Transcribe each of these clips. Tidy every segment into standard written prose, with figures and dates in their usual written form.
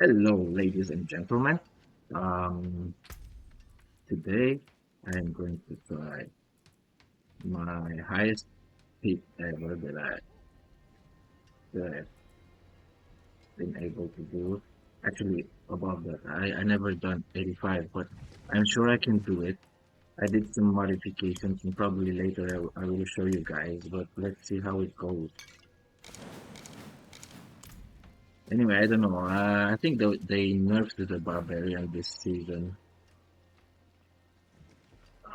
Hello, ladies and gentlemen. Um, Today I am going to try my highest peak ever that I've been able to do. Actually, above that, I never done 85, but I'm sure I can do it. I did some modifications, and probably later I will show you guys. But let's see how it goes. Anyway, I don't know. I think they nerfed the barbarian this season.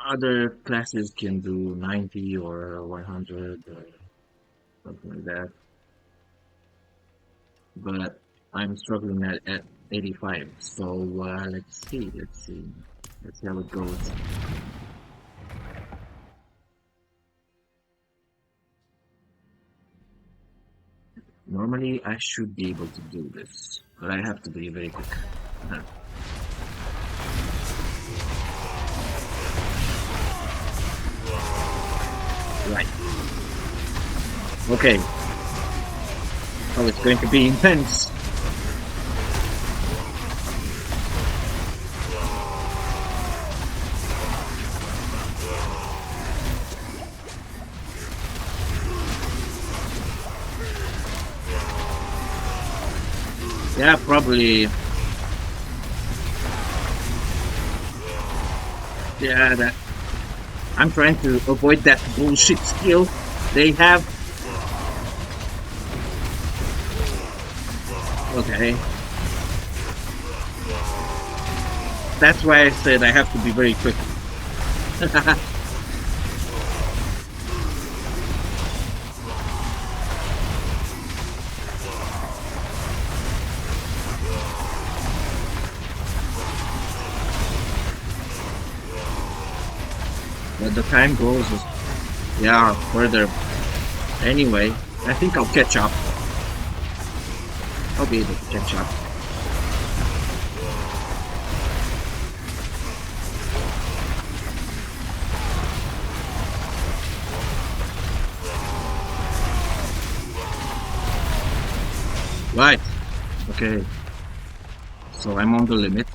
Other classes can do 90 or 100 or something like that, but I'm struggling at 85. So let's see how it goes. Normally, I should be able to do this, but I have to be very quick. Huh. Right. Okay. Oh, it's going to be intense. Yeah, probably. Yeah, that I'm trying to avoid that bullshit skill they have. Okay. That's why I said I have to be very quick. But the time goes, yeah, further. Anyway, I think I'll catch up. I'll be able to catch up. Right. Okay. So I'm on the limit.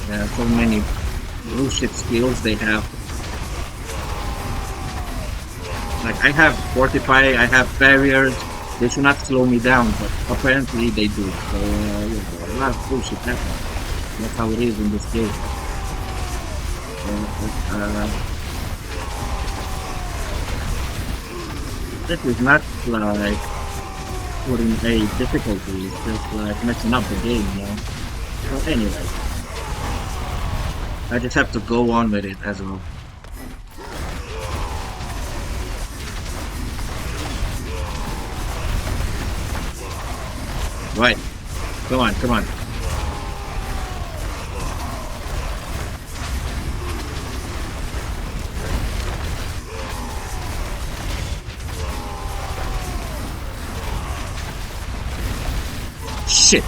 There are so many bullshit skills they have. Like I have fortify, I have barriers. They should not slow me down, but apparently they do. So yeah, a lot of bullshit happens. That's how it is in this game. This is not like putting a difficulty. It's just like messing up the game, you know. So anyway, I just have to go on with it as well. Right. Come on, come on. Shit.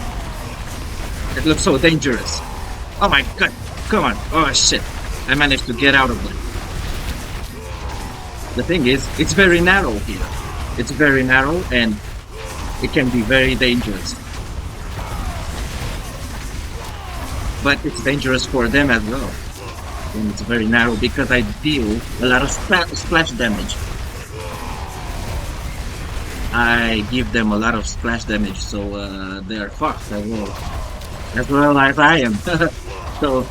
It looks so dangerous. Oh my god. Come on. Oh shit. I managed to get out of there. The thing is, it's very narrow here. It's very narrow and it can be very dangerous. But it's dangerous for them as well. And it's very narrow because I deal a lot of splash damage. I give them a lot of splash damage, so they are fucked as well as I am. So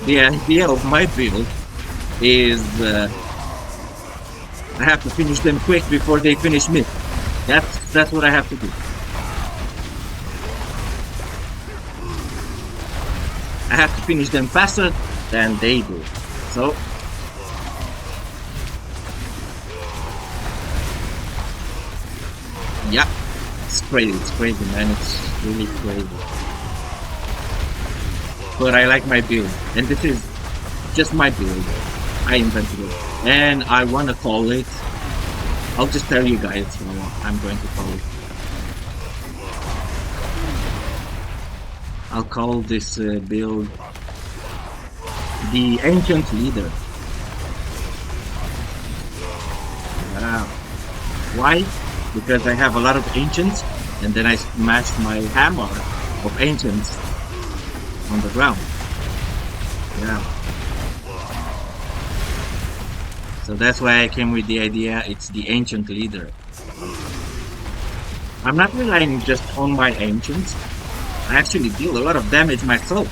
the idea of my build is I have to finish them quick before they finish me. That's what I have to do. I have to finish them faster than they do. So yeah, it's crazy, man. It's really crazy. But I like my build, and this is just my build. I invented it, and I want to call it. I'll just tell you guys how I'm going to call it. I'll call this build The ancient leader. Wow. Why? Because I have a lot of ancients, and then I smashed my hammer of ancients on the ground. Yeah. So that's why I came with the idea it's the ancient leader. I'm not relying just on my ancients. I actually deal a lot of damage myself.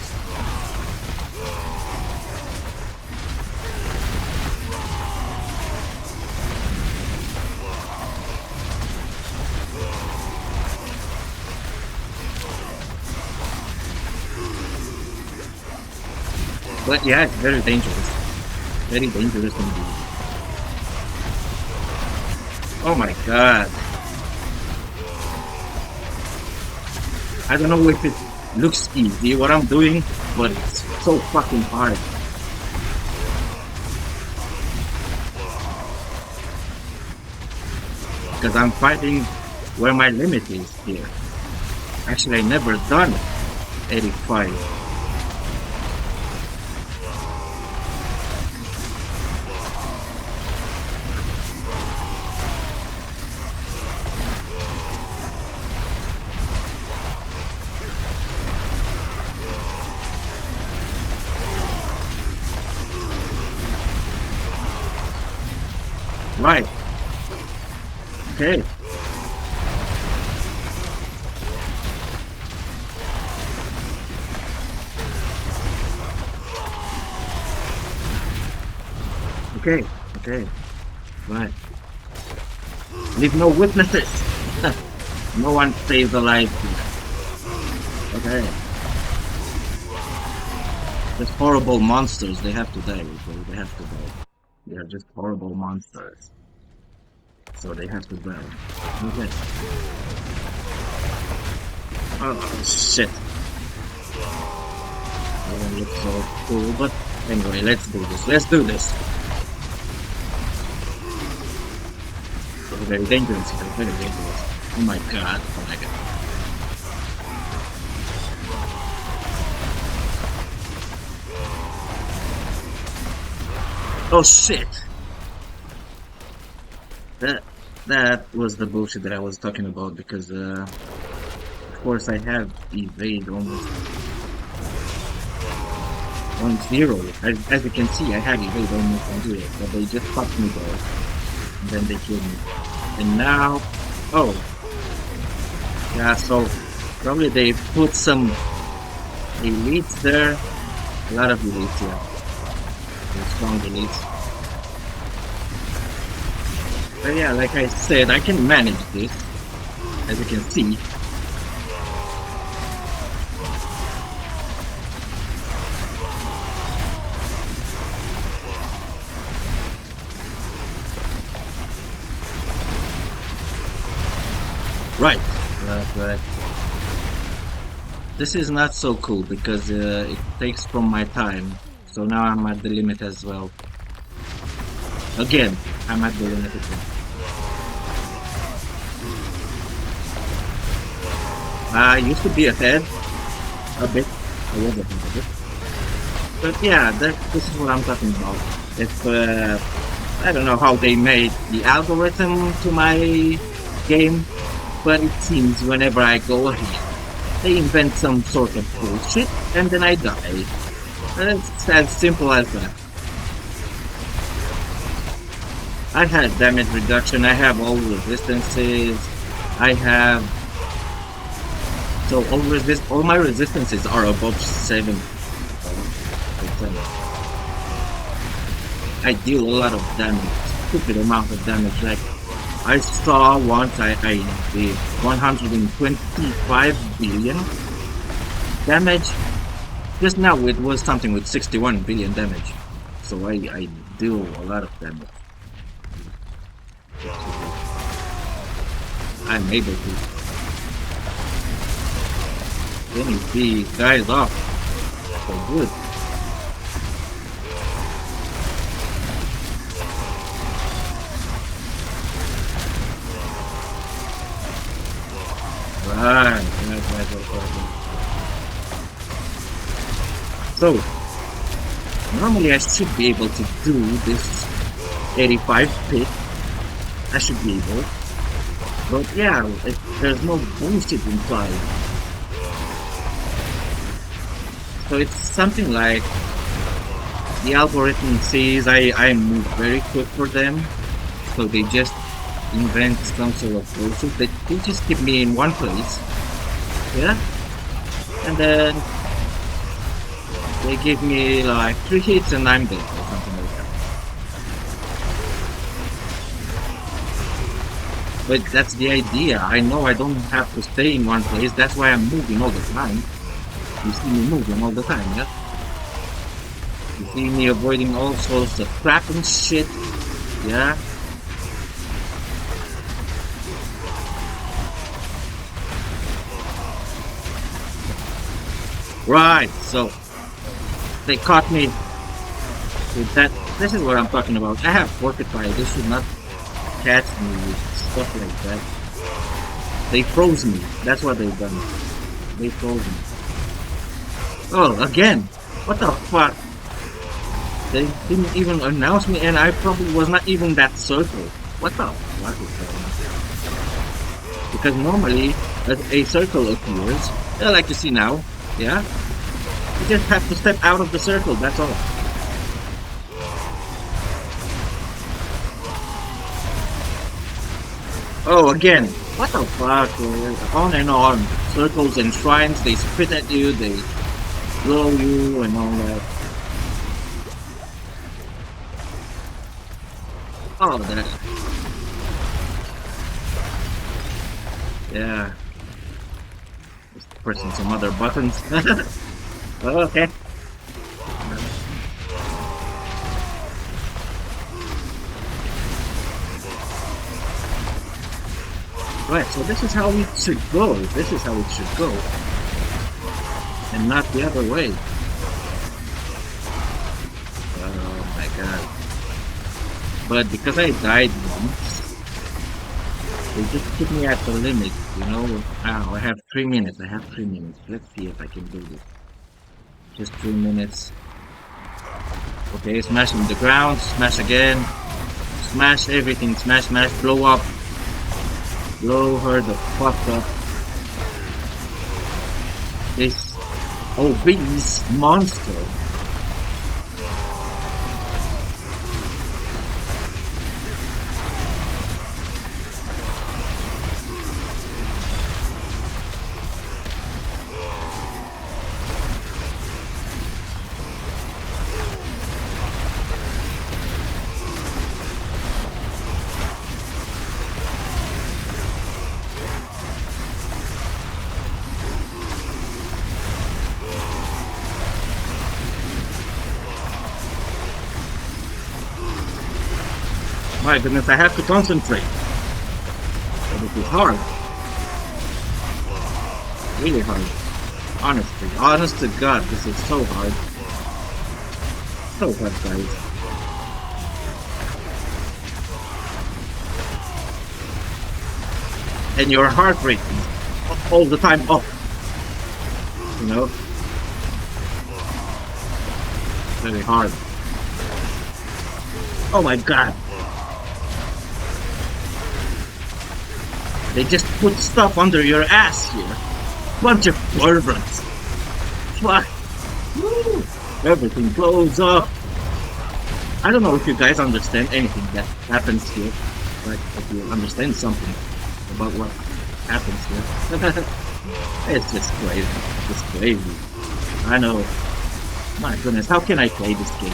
But yeah, it's very dangerous. Very dangerous indeed. Oh my god. I don't know if it looks easy what I'm doing, but it's so fucking hard. Because I'm fighting where my limit is here. Actually, I never done 85. Right. Okay. Okay. Okay. Right. Leave no witnesses. No one stays alive here. Okay. Just horrible monsters. They have to die. Okay? They have to die. They are just horrible monsters. So they have to die. Okay. Oh shit. They don't look so cool, but anyway, let's do this. Let's do this. Very dangerous. Very dangerous. Oh my god. Oh my god. Oh shit. That was the bullshit that I was talking about because of course I have evade almost 1-0. As you can see, I have evade almost 1-0, but they just fucked me there. And then they killed me. And now, oh, yeah, so probably they put some elites there. A lot of elites, yeah. Strong elites. But yeah, like I said, I can manage this, as you can see. Right, right. This is not so cool because it takes from my time. So now I'm at the limit as well. Again, I'm at the limit again. I used to be ahead a bit. I was ahead a bit. But yeah, this is what I'm talking about. If I don't know how they made the algorithm to my game, but it seems whenever I go ahead, they invent some sort of bullshit and then I die. It's as simple as that. I had damage reduction, I have all resistances, I have... So all my resistances are above 7%. I deal a lot of damage, stupid amount of damage. Like, I saw once I did 125 billion damage. Just now it was something with 61 billion damage. So I deal a lot of damage. I'm able to finish these guys off. So good. Right. So Normally I should be able to do this 85 pit. I should be able. But yeah, there's no bullshit implied. So it's something like the algorithm says I move very quick for them. So they just invent some sort of bullshit. They just keep me in one place. Yeah? And then they give me like 3 hits and I'm dead or something like that. But that's the idea. I know I don't have to stay in one place. That's why I'm moving all the time. You see me moving all the time, yeah? You see me avoiding all sorts of crap and shit, yeah? Right, so they caught me with that. This is what I'm talking about. I have fortified. They should not catch me with stuff like that. They froze me. That's what they've done. They froze me. Oh, again! What the fuck? They didn't even announce me and I probably was not even that circle. What the fuck is that? Because normally, as a circle appears, I like to see now, yeah? You just have to step out of the circle, that's all. Oh, again, what the fuck? On and on. Circles and shrines, they spit at you, they blow you and all that. Oh, that. Yeah. Just pressing some other buttons. Oh, okay. Right, so this is how it should go. This is how it should go. And not the other way. Oh my god. But because I died once, they just put me at the limit, you know? Ow, I have 3 minutes. I have 3 minutes. Let's see if I can do this. Just 3 minutes. Okay, smash in the ground, smash again. Smash everything, smash, smash, blow up. Blow her the fuck up. This obese monster. My goodness, I have to concentrate. But it is hard. Really hard. Honestly. Honest to God, this is so hard. So hard, guys. And your heart rate is all the time up. You know? Very hard. Oh my god. They just put stuff under your ass here. Bunch of perverts. Fuck. Woo. Everything blows up. I don't know if you guys understand anything that happens here. Like, if you understand something about what happens here. It's just crazy. It's crazy. I know. My goodness, how can I play this game?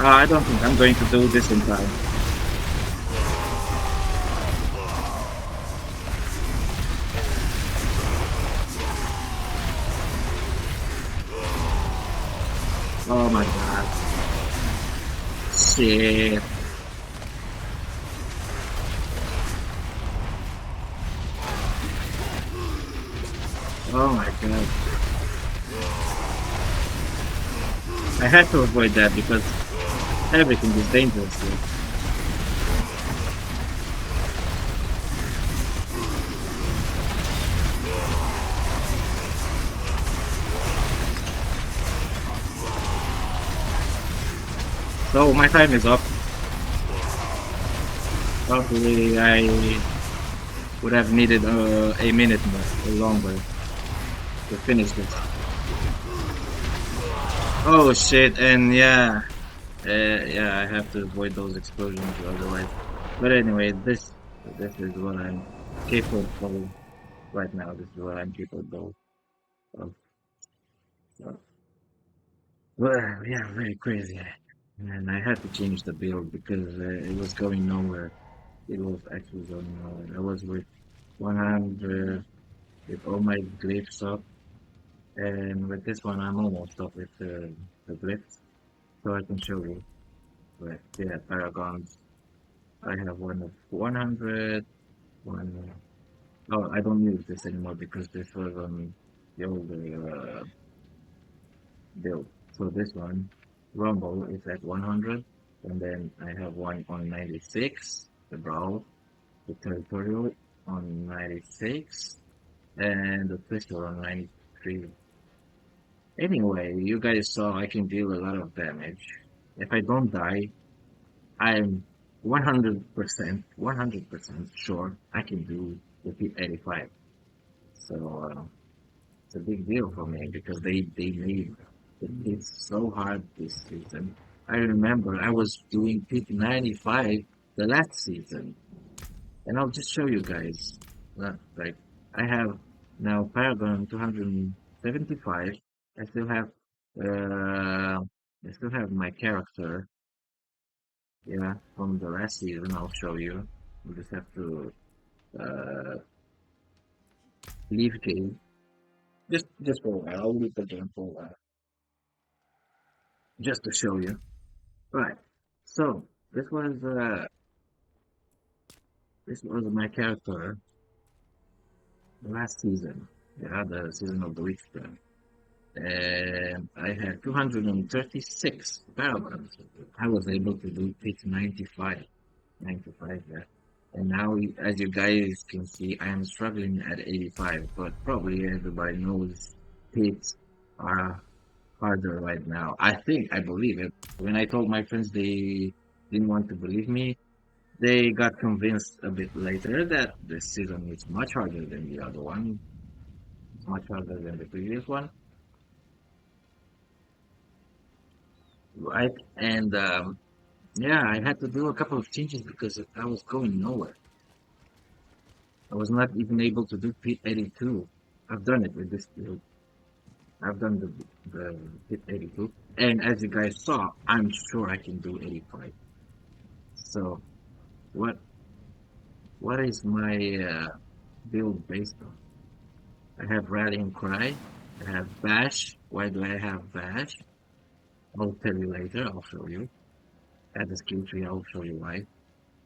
I don't think I'm going to do this in time. Oh my god. Shit. Oh my god. I had to avoid that because everything is dangerous here. So my time is up. Probably I would have needed a minute more or longer to finish this. Oh shit, and yeah, I have to avoid those explosions otherwise. But anyway, this is what I'm capable of right now. This is what I'm capable of. So, well, yeah, very crazy. And I had to change the build because it was going nowhere. It was actually going nowhere. I was with 100 with all my glyphs up, and with this one I'm almost up with the glyphs, so I can show you. But yeah, paragons. I have one of 100. One. Oh, I don't use this anymore because this was on the older build. So this one, Rumble, is at 100, and then I have one on 96, the Brawl, the Territorial on 96, and the Twister on 93. Anyway, you guys saw I can deal a lot of damage. If I don't die, I'm 100% sure I can do the P85. So it's a big deal for me because they made it so hard this season. I remember I was doing P 95 the last season, and I'll just show you guys. Like I have now Paragon 275. I still have uh I still have my character, yeah, from the last season. I'll show you. You just have to uh leave game. Just for a while. I'll leave the game for a while. Just to show you. Right. So this was my character last season. Yeah, the season of the witch burn. And I had 236 parallels. I was able to do pitch 95. 95 there. And now, as you guys can see, I am struggling at 85, but probably everybody knows pits are harder right now. I believe it. When I told my friends they didn't want to believe me, they got convinced a bit later that this season is much harder than the other one. It's much harder than the previous one, right? And yeah, I had to do a couple of changes because I was going nowhere. I was not even able to do Pit 82. I've done it with this build. I've done the Pit 82. And as you guys saw, I'm sure I can do 85. So what what is my build based on? I have Rallying Cry. I have Bash. Why do I have Bash? I'll tell you later. I'll show you. At the skill tree, I'll show you why.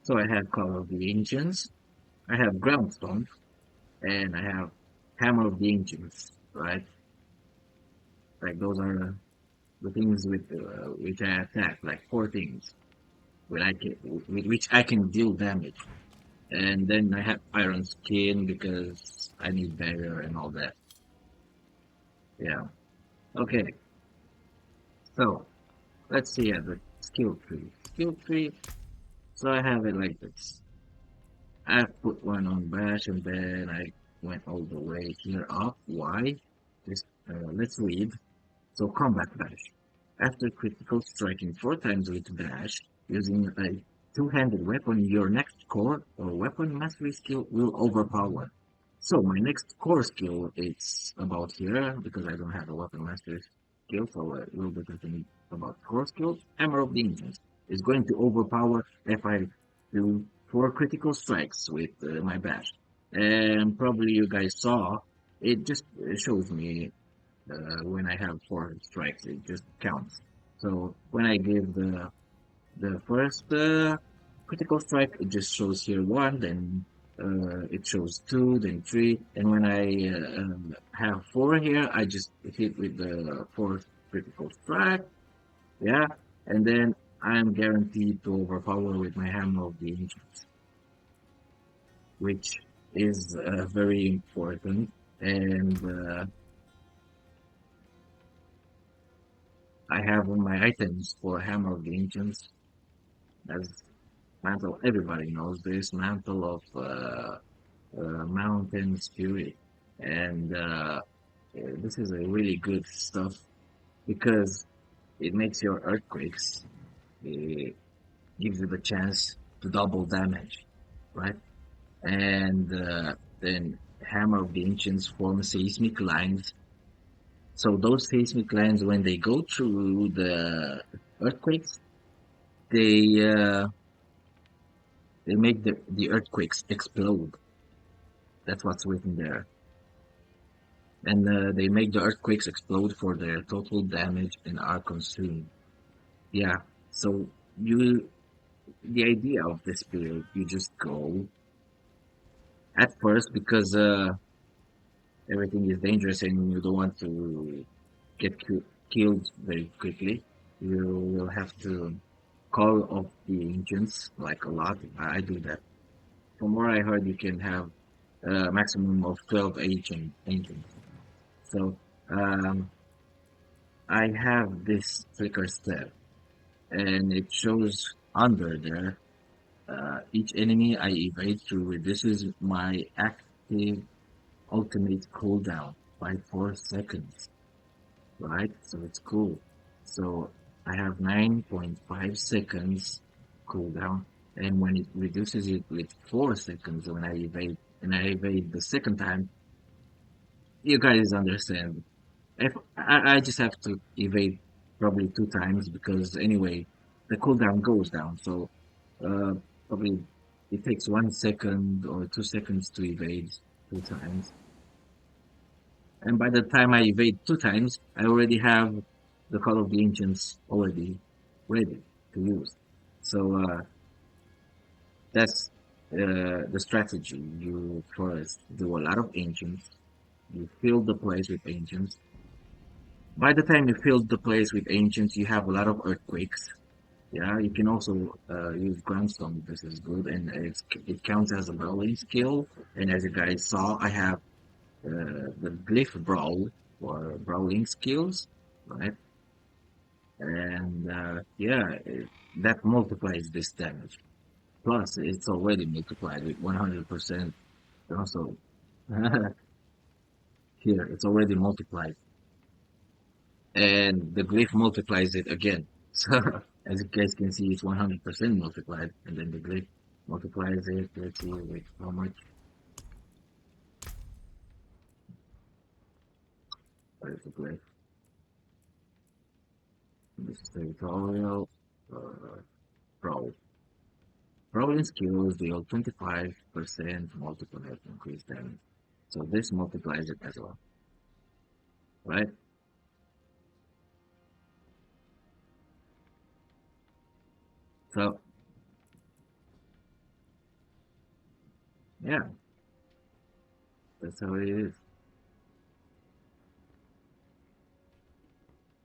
So I have Call of the Ancients. I have Groundstone. And I have Hammer of the Ancients. Right? Like those are the things with which I attack. Like four things with which I can deal damage. And then I have Iron Skin because I need barrier and all that. Yeah. Okay. So let's see at the skill tree. Skill tree. So I have it like this. I put one on bash and then I went all the way here up. Why? Just let's read. So combat bash. After critical striking 4 times with bash, using a two-handed weapon, your next core or weapon mastery skill will overpower. So my next core skill is about here because I don't have a weapon mastery skill, so a little bit of thing about core skills. Hammer of the Ancients is going to overpower if I do 4 critical strikes with my bash. And probably you guys saw it just shows me when I have 4 strikes, it just counts. So when I give the first critical strike, it just shows here one, then it shows two, then three, and when I have four here, I just hit with the fourth critical strike, yeah, and then I'm guaranteed to overpower with my Hammer of the Ancients, which is very important. And I have on my items for Hammer of the Ancients as mantle. Everybody knows this mantle of mountain spirit, and this is a really good stuff because it makes your earthquakes. It gives you the chance to double damage, right? And then Hammer of the Ancients form seismic lines. So those seismic lines, when they go through the earthquakes, they uh, they make the earthquakes explode. That's what's written there. And they make the earthquakes explode for their total damage and are consumed. Yeah. So you, the idea of this build, you just go at first because everything is dangerous and you don't want to get killed very quickly. You will have to call off the ancients like a lot. I do that. From what I heard, you can have a maximum of 12 ancients. So um, I have this flicker step, and it shows under there. Each enemy I evade through reduces my active ultimate cooldown by 4 seconds, right? So it's cool. So I have 9.5 seconds cooldown, and when it reduces it with 4 seconds when I evade, and I evade the second time, you guys understand. If I just have to evade probably 2 times because anyway, the cooldown goes down. So uh, probably it takes 1 second or 2 seconds to evade 2 times. And by the time I evade 2 times, I already have the Call of the Ancients already ready to use. So that's the strategy. You first do a lot of Ancients. You fill the place with Ancients. By the time you fill the place with Ancients, you have a lot of Earthquakes. Yeah, you can also use Grandstone. This is good, and it counts as a brawling skill. And as you guys saw, I have the Glyph Brawl for brawling skills, right? And yeah, that multiplies this damage. Plus, it's already multiplied with 100%. Also, here, it's already multiplied. And the glyph multiplies it again. So, as you guys can see, it's 100% multiplied. And then the glyph multiplies it. Let's see, wait, how much? Where's the glyph? This is territorial. Uh, Pro. Brawling skills deal 25% multiplied increase damage. So this multiplies it as well, right? So yeah, that's how it is.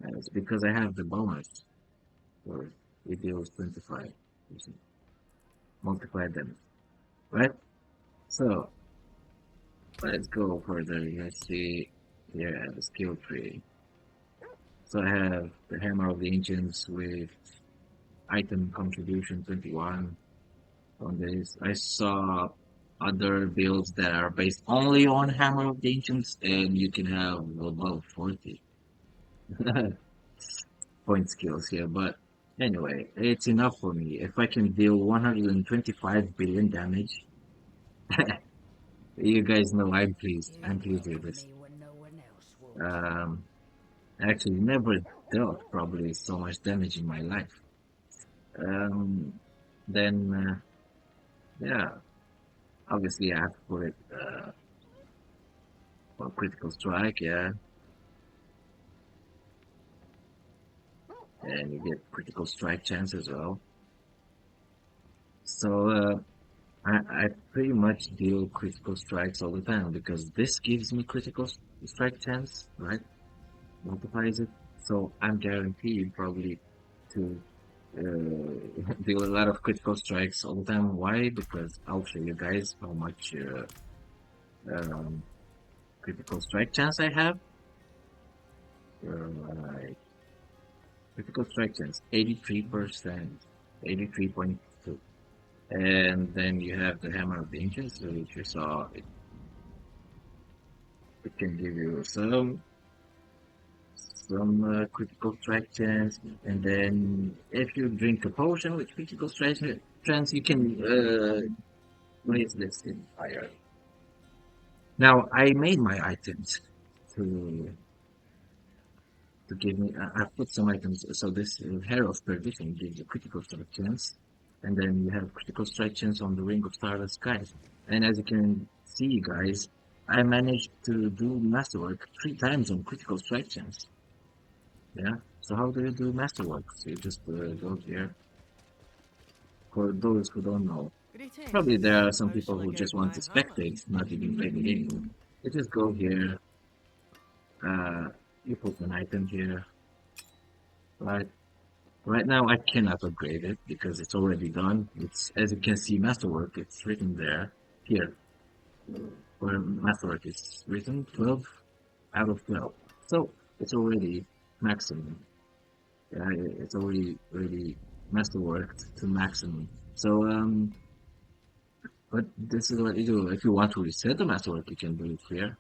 And it's because I have the bonus for it deals 25% multiplied damage, right? So let's go further. Let's see here at the skill tree. So I have the Hammer of the Ancients with item contribution 21 on this. I saw other builds that are based only on Hammer of the Ancients, and you can have above 40 point skills here. But anyway, it's enough for me. If I can deal 125 billion damage, you guys know I'm pleased. I'm You pleased with helped this. me when no one else would. Um, Actually never dealt probably so much damage in my life. Um, then yeah, obviously I have to put it for critical strike. Yeah, and you get critical strike chance as well. So I pretty much deal critical strikes all the time because this gives me critical strike chance, right? Multiplies it. So I'm guaranteed probably to deal a lot of critical strikes all the time. Why? Because I'll show you guys how much um, critical strike chance I have. Right. Critical strike chance, 83%, 83.2. And then you have the Hammer of the Ancients, which you saw, it can give you some critical strike chance. And then if you drink a potion with critical strike chance, you can raise this in higher. Now, I made my items to to give me. I put some items. So this Hair of Perdition gives you critical strike chance, and then you have critical strike chance on the Ring of Starless Skies. And as you can see, guys, I managed to do Masterwork 3 times on critical strike chance. Yeah. So how do you do Masterwork? So you just go here. For those who don't know, probably Greetings. there are some How people shall I who guide just want my to hammer? spectate, not even play the game. You just go here. Uh, you put an item here, right? Right now, I cannot upgrade it because it's already done. It's, as you can see, Masterwork. It's written there. Here, where Masterwork is written, 12 out of 12. So it's already maximum. Yeah, it's already Masterworked to maximum. So but this is what you do. If you want to reset the Masterwork, you can do it here.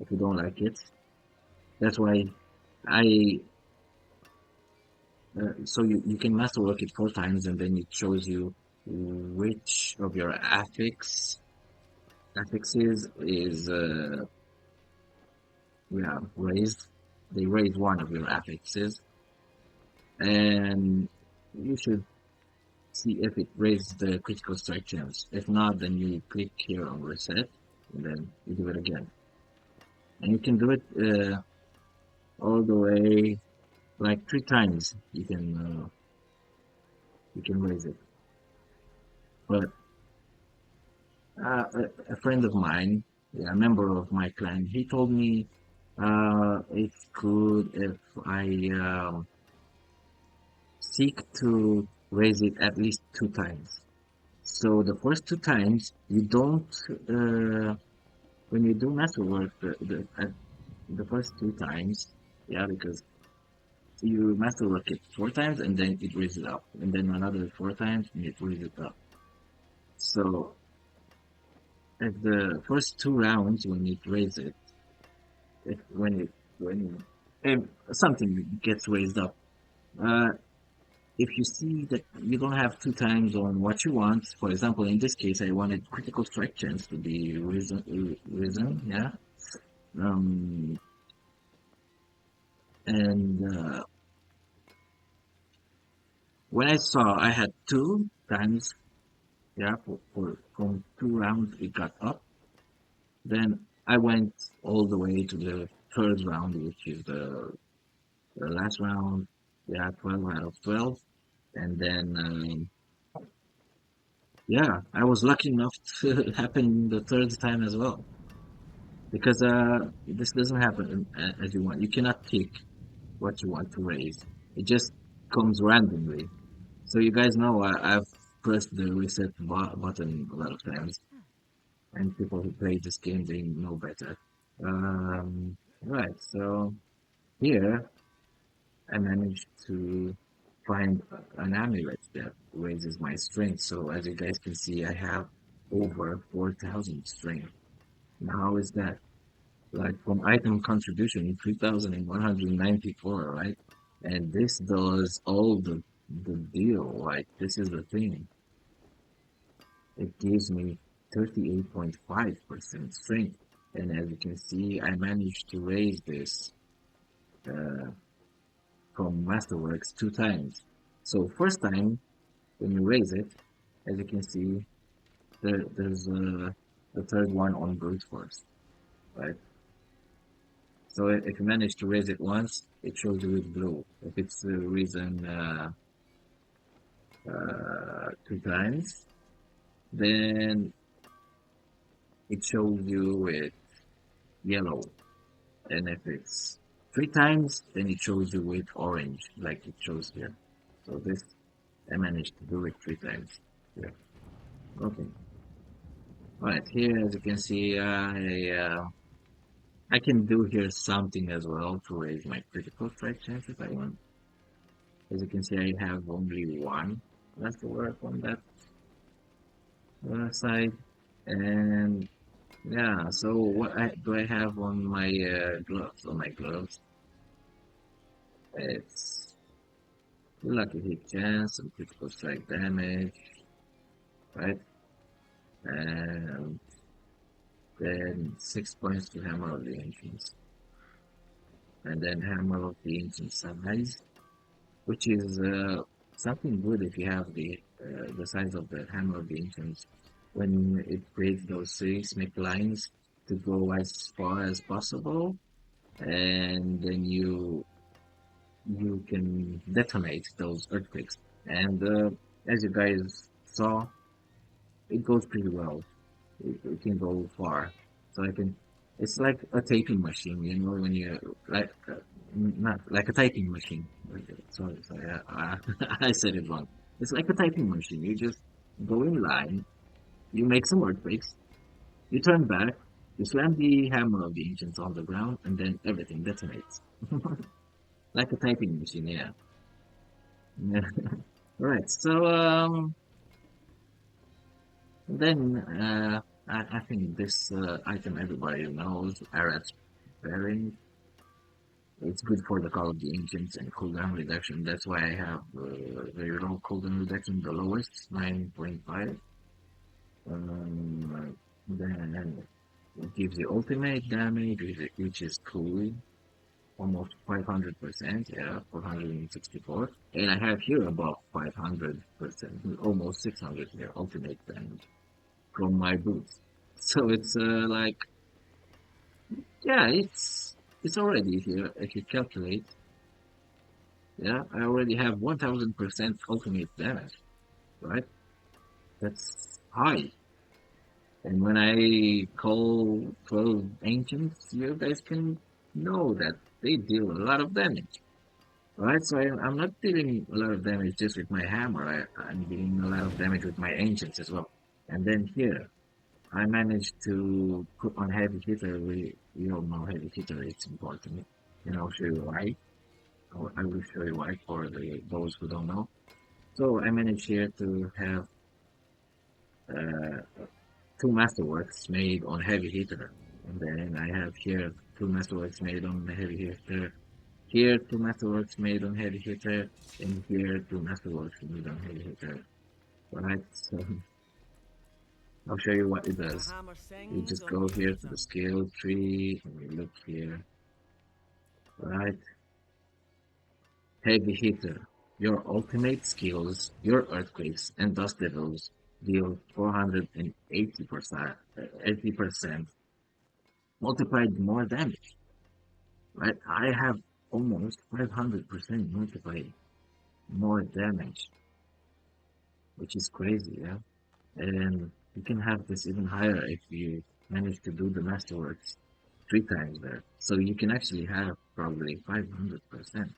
If you don't like it, that's why I. So you can Masterwork it 4 times, and then it shows you which of your affixes is yeah, raised. They raise one of your affixes, and you should see if it raises the critical strike chance. If not, then you click here on reset, and then you do it again. And you can do it all the way like 3 times. You can raise it. But a friend of mine, yeah, a member of my clan, he told me it's good if I seek to raise it at least 2 times. So the first 2 times, you don't, when you do masterwork, the first 2 times, yeah, because you masterwork it 4 times and then it raises up, and then another 4 times and it raises up. So at the first 2 rounds, when it raises it, if, when if something gets raised up, uh, if you see that you don't have 2 times on what you want, for example, in this case, I wanted critical strike chance to be risen, yeah. Um, and when I saw I had 2 times, yeah, from 2 rounds it got up, then I went all the way to the third round, which is the last round, yeah, 12 out of 12. And then, yeah, I was lucky enough to happen the third time as well. Because this doesn't happen as you want. You cannot pick what you want to raise. It just comes randomly. So you guys know I've pressed the reset button a lot of times, and people who play this game they know better. Right. So here I managed to find an amulet that raises my strength. So as you guys can see, I have over 4,000 strength. Now, how is that? Like from item contribution, 3,194, right? And this does all the deal. Like this is the thing. It gives me 38.5% strength. And as you can see, I managed to raise this uh, from Masterworks 2 times. So first time when you raise it, as you can see, there's the third one on brute force, right? So if you manage to raise it once, it shows you with blue. If it's risen two times, then it shows you with yellow. And if it's three times, then it shows you with orange, like it shows here. So this, I managed to do it three times. Yeah. Okay. All right. Here, as you can see, I can do here something as well to raise my critical strike chance if I want. As you can see, I have only one left to work on that side. And yeah, so do I have on my gloves? On my gloves, it's lucky hit chance, some critical strike damage, right? And then 6 points to Hammer of the Ancients. And then Hammer of the Ancient size, which is something good if you have the size of the Hammer of the Ancients. When it creates those seismic lines to go as far as possible, and then you can detonate those earthquakes. And as you guys saw, it goes pretty well. It can go far. So I can. It's like a typing machine, you know, when you like not like a typing machine. Sorry, I said it wrong. It's like a typing machine. You just go in line, you make some earthquakes, you turn back, you slam the hammer of the ancients on the ground, and then everything detonates. Like a typing machine, yeah. Yeah. Right. So then I think this item everybody knows, Arad's bearing. It's good for the Call of the Ancients and cooldown reduction. That's why I have very low cooldown reduction, the lowest, 9.5. Then it gives you ultimate damage, which is cool, almost 500%, yeah, 464. And I have here about 500%, almost 600 here, ultimate damage from my boots. So it's like, yeah, it's already here. If you calculate, yeah, I already have 1000% ultimate damage, right? That's high. And when I call 12 ancients, you guys can know that they deal a lot of damage, right? So I'm not dealing a lot of damage just with my hammer. I'm dealing a lot of damage with my ancients as well. And then here, I managed to put on heavy hitter. We all know heavy hitter is important, and I'll show you why. I will show you why for those who don't know. So I managed here to have uh, two masterworks made on heavy hitter, and then I have here two masterworks made on heavy hitter. Here two masterworks made on heavy hitter, and here two masterworks made on heavy hitter. Right. So I'll show you what it The does. hammer You sings just or go here hears to the them. skill tree and you look here, right? Heavy hitter. Your ultimate skills, your earthquakes and dust devils deal 480%, 80% multiplied more damage, right? I have almost 500% multiplied more damage, which is crazy, yeah? And you can have this even higher if you manage to do the masterworks three times there. So you can actually have probably 500%.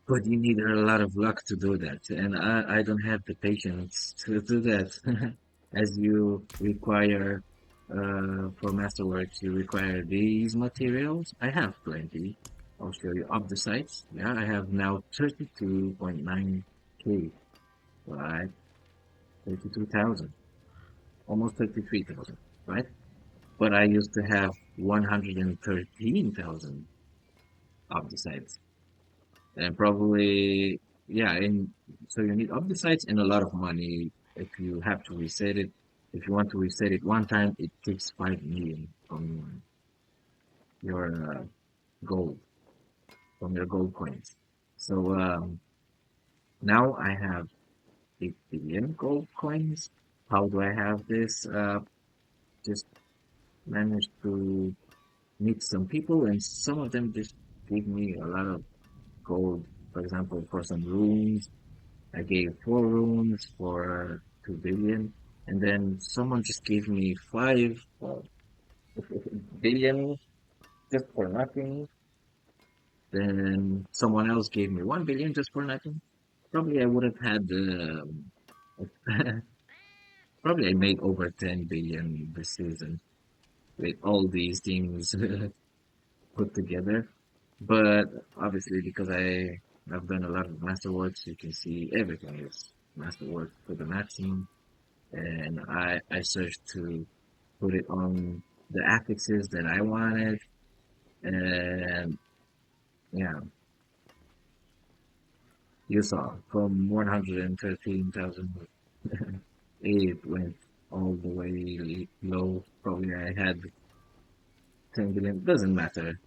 But you need a lot of luck to do that. And I don't have the patience to do that. As you require, for masterworks, you require these materials. I have plenty. I'll show you up the sites. Yeah, I have now 32.9K, right? 32,000, almost 33,000, right? But I used to have 113,000 up the sites. And probably, yeah, and so you need updates and a lot of money if you have to reset it. If you want to reset it one time, it takes 5 million from your gold, from your gold coins. So now I have 8 billion gold coins. How do I have this? Just managed to meet some people, and some of them just gave me a lot of gold. For example, for some runes, I gave 4 runes for 2 billion, and then someone just gave me 5 billion just for nothing. Then someone else gave me 1 billion just for nothing. Probably I would have had probably I made over 10 billion this season with all these things put together. But obviously, because I've done a lot of masterworks, you can see everything is masterwork for the maximum, and I searched to put it on the affixes that I wanted, and yeah, you saw from 113,000, it went all the way low. Probably I had 10 billion. Doesn't matter.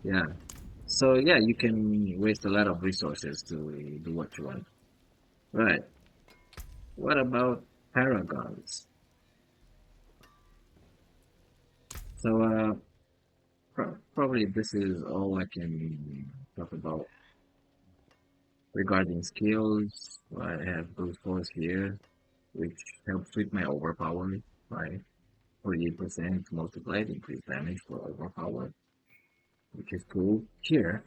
Yeah. So yeah, you can waste a lot of resources to do what you want. Right. What about paragons? So probably this is all I can talk about regarding skills. I have brute force here, which helps with my overpower by 48% multiplied increased damage for overpower, which is cool. Here,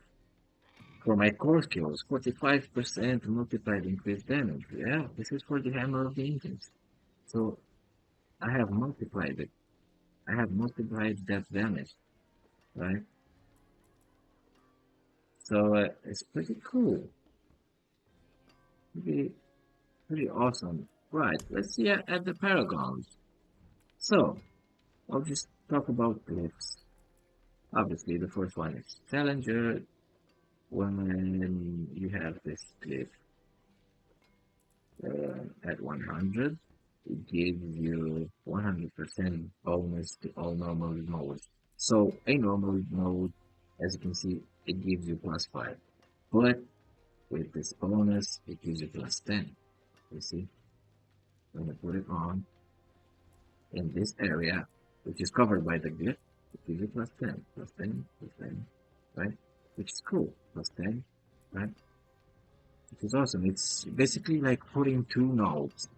for my core skills, 45% multiplied increased damage. Yeah, this is for the hammer of the ancients. So I have multiplied it. I have multiplied that damage, right? So it's pretty cool. Pretty, pretty awesome. Right, let's see at the paragons. So, I'll just talk about glyphs. Obviously, the first one is Challenger. When you have this glyph at 100, it gives you 100% bonus to all normal modes. So, a normal mode, as you can see, it gives you +5. But with this bonus, it gives you +10. You see, when I put it on in this area, which is covered by the glyph, it gives you +10, +10, +10, right? Which is cool, +10, right? Which is awesome. It's basically like putting two nodes,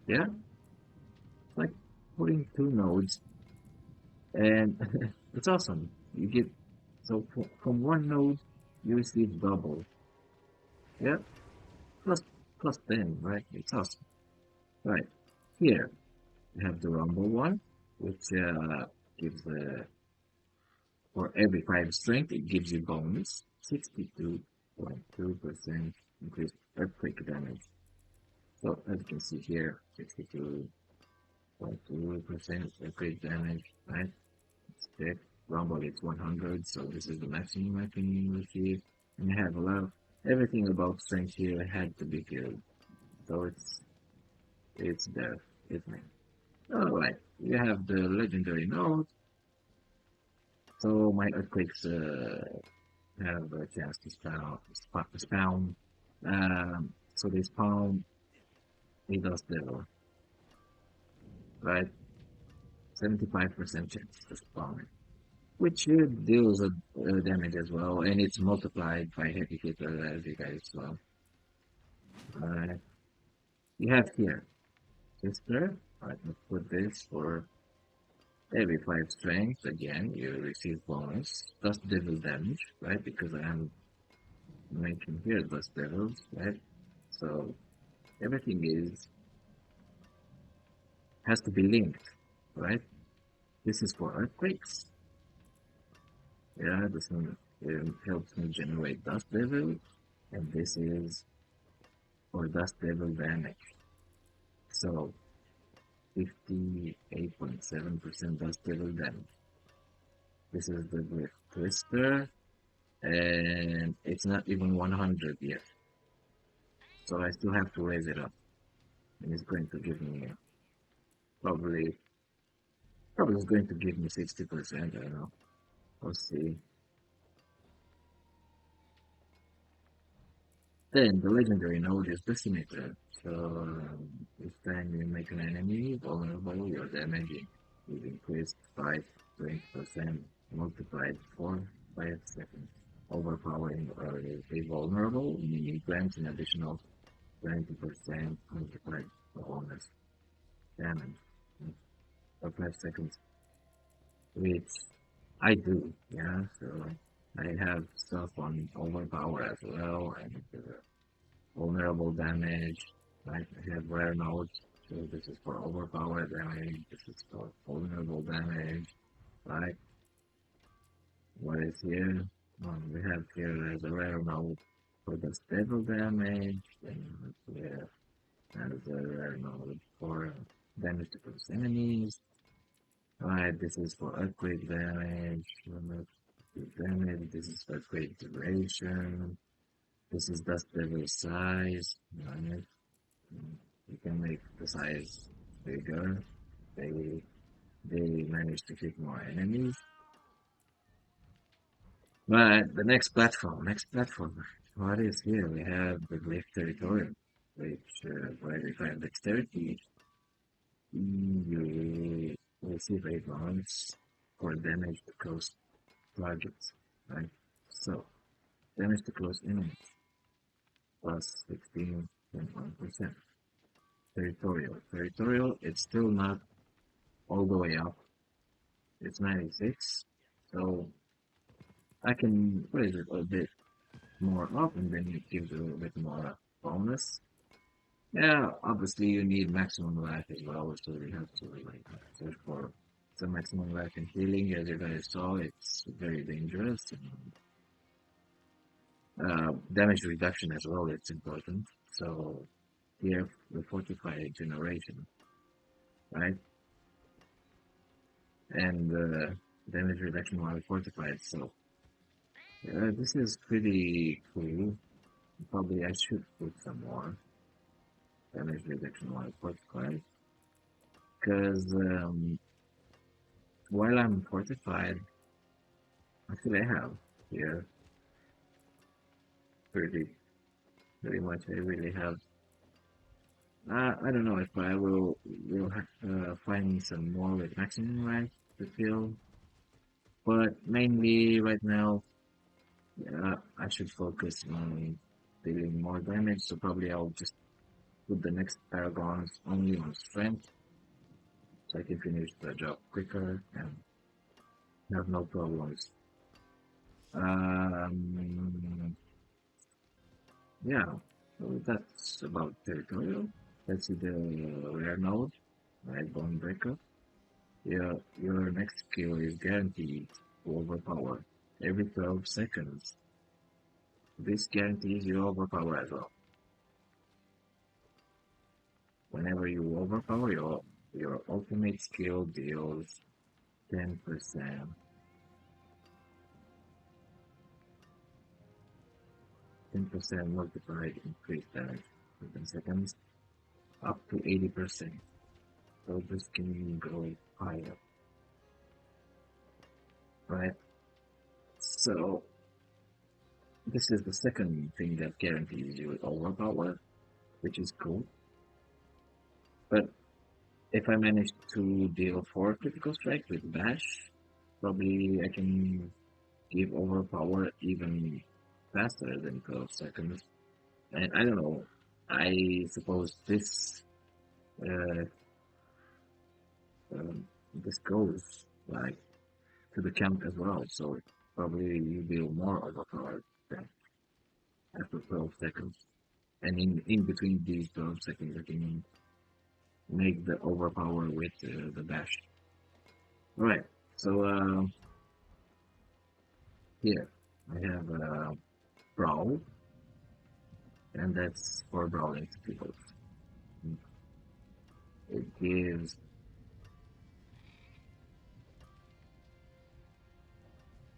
yeah? It's like putting 2 nodes, and it's awesome. You get, so from one node, you receive double, yeah? Plus, +10, right? It's awesome. Right. Here, we have the Rumble one, which gives for every 5 strength, it gives you bonus 62.2% increased earthquake damage. So as you can see here, 62.2% earthquake damage, right? Stick. Rumble it's 100, so this is the maximum I can receive. And I have a lot of everything about strength here had to be good. So it's there, isn't it? Alright, you have the legendary node. So my earthquakes have a chance to spawn. So they spawn a dust devil, right? 75% chance to spawn it, which deals damage as well, and it's multiplied by heavy hitter as you guys saw. Uh, you have here sister. Alright, let's put this for every 5 strength. Again, you receive bonus dust devil damage, right? Because I am making here dust devils, right? So everything is has to be linked, right? This is for earthquakes. Yeah, this one helps me generate dust devil, and this is for dust devil damage. So 58.7% dust devil damage. This is the Glyph Twister, and it's not even 100 yet. So I still have to raise it up, and it's going to give me probably probably it's going to give me 60%. I don't know. We'll see. Then the legendary node is Decimator. So each time you make an enemy vulnerable, you're damaging. It increased by 20%, multiplied for 5 seconds. Overpowering a vulnerable, meaning grants an additional 20% multiplied bonus damage for 5 seconds, which I do, yeah, so I have stuff on overpower as well, and vulnerable damage, right? I have rare nodes, so this is for overpower damage, this is for vulnerable damage, right? What is here? We have here as a rare node for the stable damage, and here as a rare node for damage to close enemies. Alright, this is for earthquake damage, this is earthquake duration, this is dust devil size, right? You can make the size bigger. They they manage to hit more enemies. But the next platform, what is here? We have the Glyph Territorial, which where we find dexterity, you receive 8 rounds for damage to close targets, right? So, damage to close enemies, plus 16.1%. Territorial, it's still not all the way up. It's 96, so I can raise it a bit more up, and then it gives you a little bit more bonus. Yeah, obviously you need maximum life as well, so you have to like search for some maximum life and healing. As you guys saw, it's very dangerous. Damage reduction as well, it's important. So here the fortified generation, right? And damage reduction while fortified. So this is pretty cool. Probably I should put some more damage reduction while fortified, because while I'm fortified, actually I have here pretty pretty much. I really have. I don't know if I will find some more with maximum rank to kill, but mainly right now, I should focus on dealing more damage. So probably I'll just put the next paragons only on strength, so I can finish the job quicker and have no problems. Um, yeah, so that's about territorial. Let's see the rare node, right? Bone breaker. Yeah, your next skill is guaranteed to overpower every 12 seconds. This guarantees you overpower as well. Whenever you overpower, your ultimate skill deals 10%. 10% multiplied increased damage within seconds, up to 80%. So this can go higher, right? So this is the second thing that guarantees you overpower, which is cool. But if I manage to deal 4 critical strikes with Bash, probably I can give overpower even faster than 12 seconds. And I don't know, I suppose uh, this goes like to the count as well, so probably you deal more overpower than after 12 seconds. And in between these 12 seconds, I can make the overpower with the Bash. Alright, so here I have Brawl, and that's for brawling skills. It gives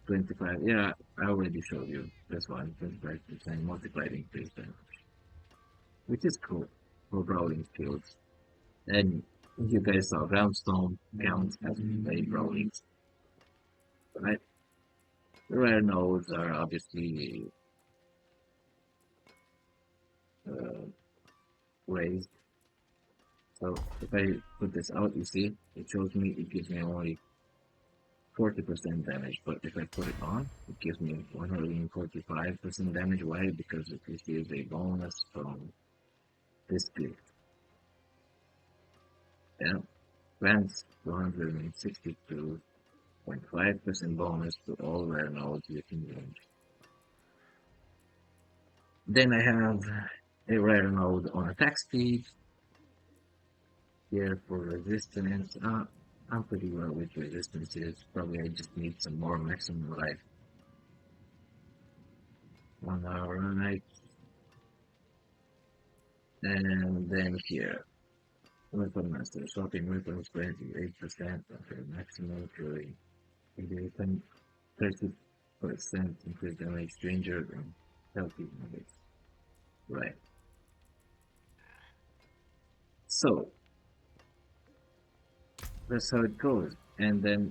25. Yeah, I already showed you this one, 25% multiplied increase damage, which is cool for brawling skills. And you guys saw Groundstone counts as a brawling, right? The rare nodes are obviously uh, raised, So if I put this out, you see, it shows me, it gives me only 40% damage, but if I put it on, it gives me 145% damage. Why? Because it receives a bonus from this gift. Yeah, grants 262.5% bonus to all rare nodes within range. Then I have a rare node on attack speed. Here for resistance. I'm pretty well with resistances. Probably I just need some more maximum life. 1 hour right. And then here, weapon master. Swapping weapons 28% after maximum fury. If 30% increase damage to injured and healthy enemies. Right. So that's how it goes. And then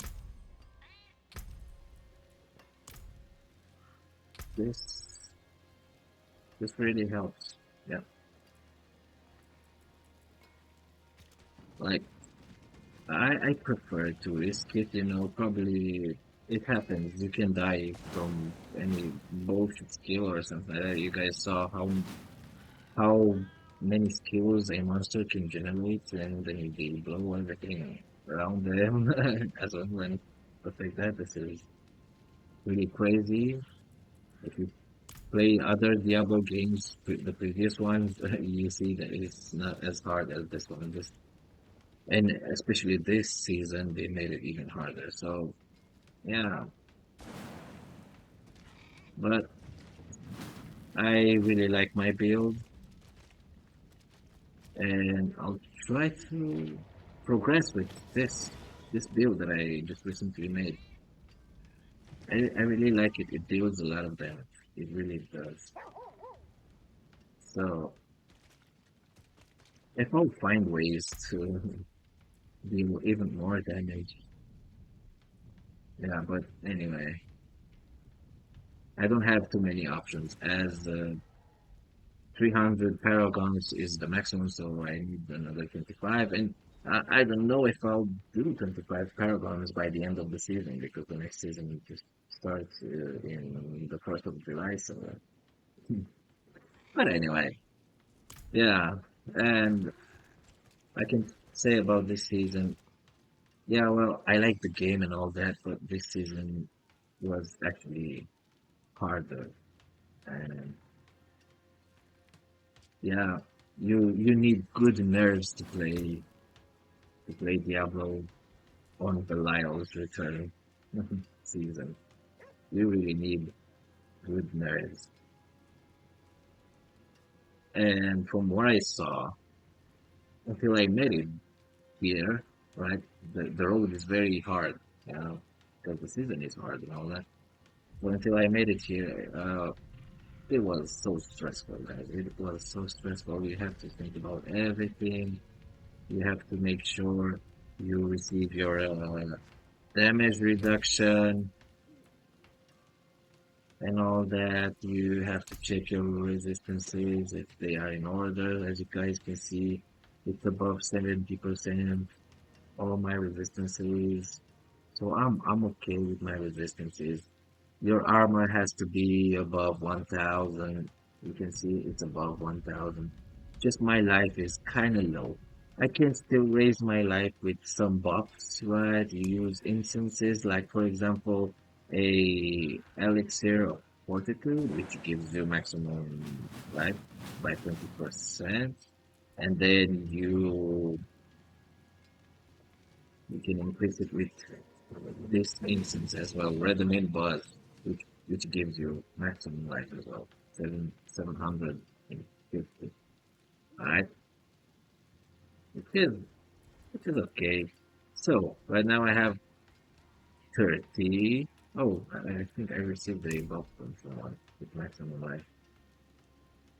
this this really helps. Yeah. Like I prefer to risk it, probably it happens. You can die from any bullshit skill or something like that. You guys saw how many skills a monster can generate, and then they blow everything around them as well when stuff like that. This is really crazy. If you play other Diablo games, the previous ones, you see that it's not as hard as this one. And especially this season, they made it even harder. So yeah, but I really like my build, and I'll try to progress with this build that I just recently made. I really like it. It deals a lot of damage. It really does. So if I'll find ways to deal even more damage, yeah. But anyway, I don't have too many options as 300 paragons is the maximum, so I need another 25. And I don't know if I'll do 25 paragons by the end of the season because the next season just starts in the 1st of July. So, but anyway, yeah. And I can say about this season, yeah, well, I like the game and all that, but this season was actually harder. And yeah, you need good nerves to play Diablo on Belial's return season. You really need good nerves. And from what I saw, until I made it here, right, the road is very hard, because the season is hard and all that. But until I made it here, it was so stressful, guys. It was so stressful. You have to think about everything. You have to make sure you receive your damage reduction and all that. You have to check your resistances if they are in order. As you guys can see, it's above 70%. All my resistances. So I'm okay with my resistances. Your armor has to be above 1000. You can see it's above 1000. Just my life is kind of low. I can still raise my life with some buffs, right? You use instances like, for example, a elixir of fortitude, which gives you maximum life by 20%, and then you can increase it with this instance as well, Redmond Buzz, which gives you maximum life as well, 750. Alright, it is it is okay. So right now I have 30. Oh, I think I received a buff from someone with maximum life.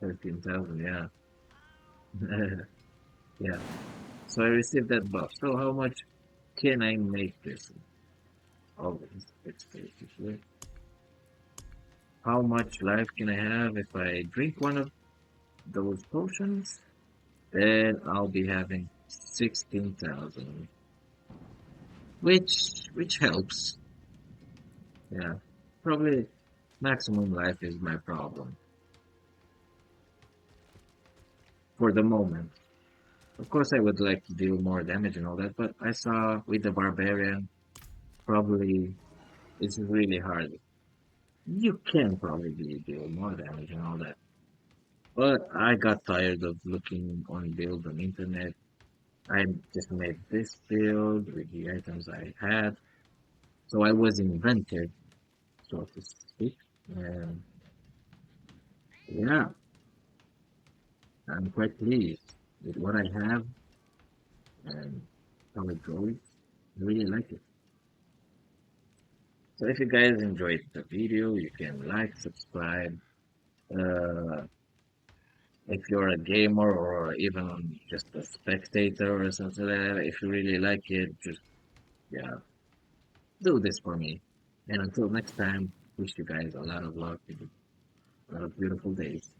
13,000, yeah. Yeah. So I received that buff. So how much can I make this? Oh, it's basically. How much life can I have if I drink one of those potions? Then I'll be having 16,000, which helps. Yeah, probably maximum life is my problem for the moment. Of course, I would like to deal more damage and all that, but I saw with the barbarian, probably it's really hard. You can probably deal more damage and all that, but I got tired of looking on build on internet. I just made this build with the items I had, so I was invented, so to speak. And yeah, I'm quite pleased with what I have and how it goes. I really like it. So if you guys enjoyed the video, you can like, subscribe. Uh, if you're a gamer or even just a spectator or something like that, if you really like it, just yeah, do this for me. And until next time, wish you guys a lot of luck and a lot of beautiful days.